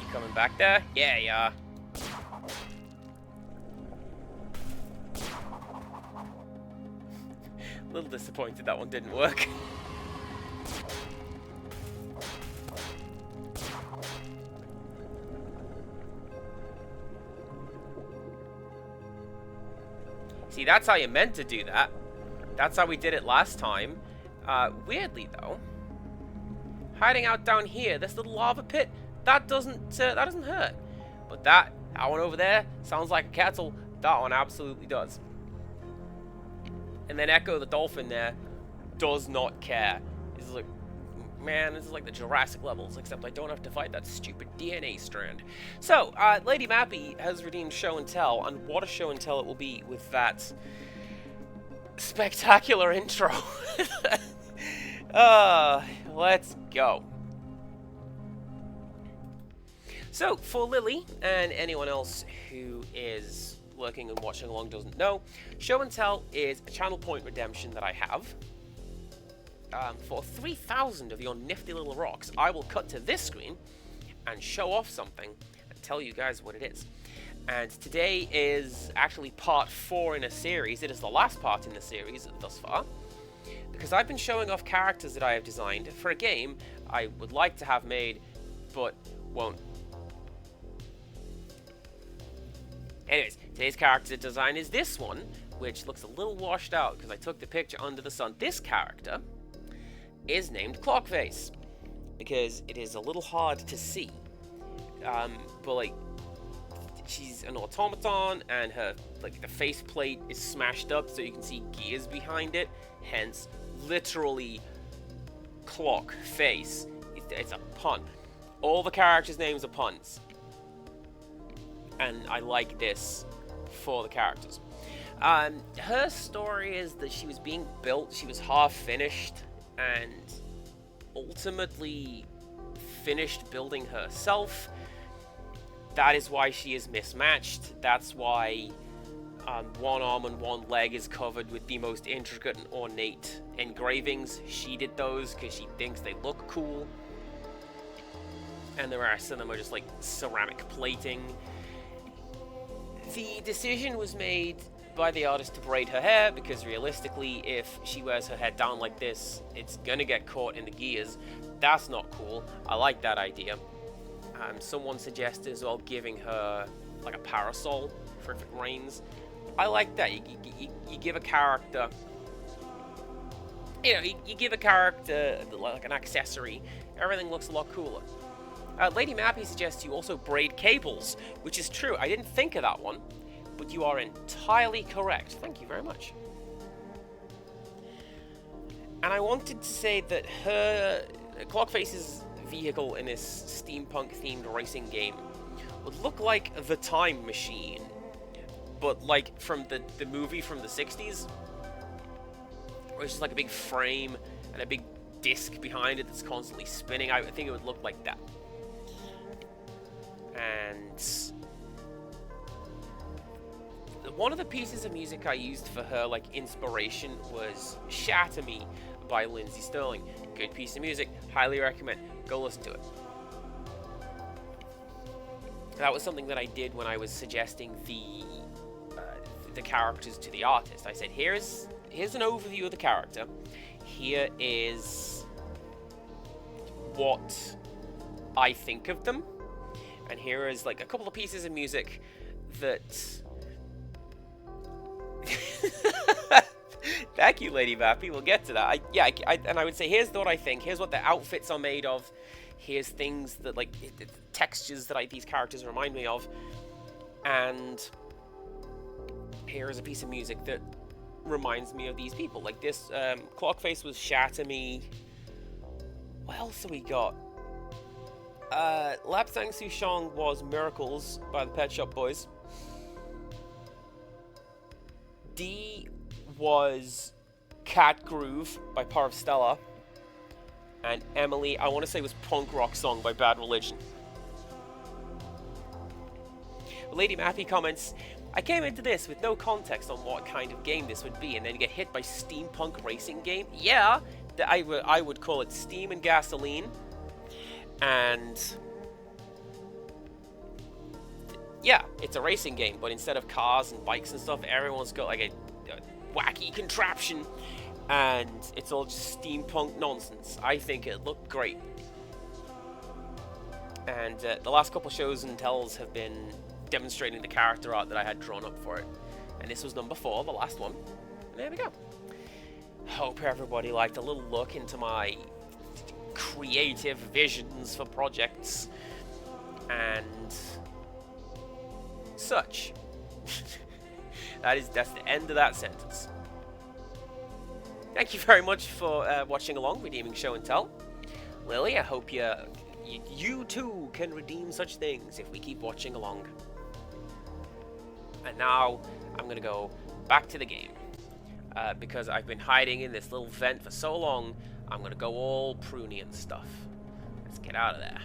You coming back there? Yeah, yeah. A little disappointed that one didn't work. See, that's how you meant to do that. That's how we did it last time. Weirdly, though, hiding out down here, this little lava pit, that doesn't hurt. But that one over there sounds like a kettle. That one absolutely does. And then Echo the dolphin there does not care. He's like, man, this is like the Jurassic levels, except I don't have to fight that stupid DNA strand. So, Lady Mappy has redeemed Show and Tell, and what a show and tell it will be with that spectacular intro. Let's go. So, for Lily, and anyone else who is lurking and watching along doesn't know, Show and Tell is a channel point redemption that I have. For 3,000 of your nifty little rocks, I will cut to this screen and show off something and tell you guys what it is. And today is actually part 4 in a series. It is the last part in the series thus far, because I've been showing off characters that I have designed for a game I would like to have made, but won't. Anyways, today's character design is this one, which looks a little washed out because I took the picture under the sun. This character is named Clockface because it is a little hard to see. But like, she's an automaton and her the faceplate is smashed up so you can see gears behind it. Hence, literally, clock face. It's a pun. All the characters' names are puns. And I like this for the characters. Her story is that she was being built, she was half finished, and ultimately finished building herself. That is why she is mismatched. That's why one arm and one leg is covered with the most intricate and ornate engravings. She did those because she thinks they look cool. And the rest of them are just like ceramic plating. The decision was made by the artist to braid her hair because realistically, if she wears her hair down like this, it's gonna get caught in the gears. That's not cool. I like that idea. Someone suggested as well giving her like a parasol for if it rains. I like that. You give a character, you give a character like an accessory. Everything looks a lot cooler. Lady Mappy suggests you also braid cables, which is true. I didn't think of that one, but you are entirely correct. Thank you very much. And I wanted to say that her Clockface's vehicle in this steampunk-themed racing game would look like the Time Machine, but like from the movie from the 60s, where it's just like a big frame and a big disc behind it that's constantly spinning. I think it would look like that. And one of the pieces of music I used for her like inspiration was Shatter Me by Lindsey Sterling. Good piece of music, highly recommend. Go listen to it. That was something that I did when I was suggesting the characters to the artist. I said, here's an overview of the character. Here is what I think of them. And here is like a couple of pieces of music that... Thank you, Lady Mappy. We'll get to that. And I would say, here's what I think. Here's what the outfits are made of. Here's things that, like, textures that these characters remind me of. And here is a piece of music that reminds me of these people. Like this, Clockface was Shatter Me. What else have we got? Lapsang Souchong was Miracles by the Pet Shop Boys. D was Cat Groove by Par of Stella. And Emily, I want to say, was Punk Rock Song by Bad Religion. Lady Mappy comments, I came into this with no context on what kind of game this would be, and then get hit by steampunk racing game. Yeah, I would call it Steam and Gasoline. And yeah, it's a racing game, but instead of cars and bikes and stuff, everyone's got like a wacky contraption, and it's all just steampunk nonsense. I think it looked great. And the last couple shows and tells have been demonstrating the character art that I had drawn up for it. And this was number 4, the last one. And there we go. Hope everybody liked a little look into my creative visions for projects and such. That's the end of that sentence. Thank you very much for watching along, redeeming show and tell. Lily, I hope you too can redeem such things if we keep watching along. And now I'm going to go back to the game. Because I've been hiding in this little vent for so long, I'm going to go all pruny and stuff. Let's get out of there.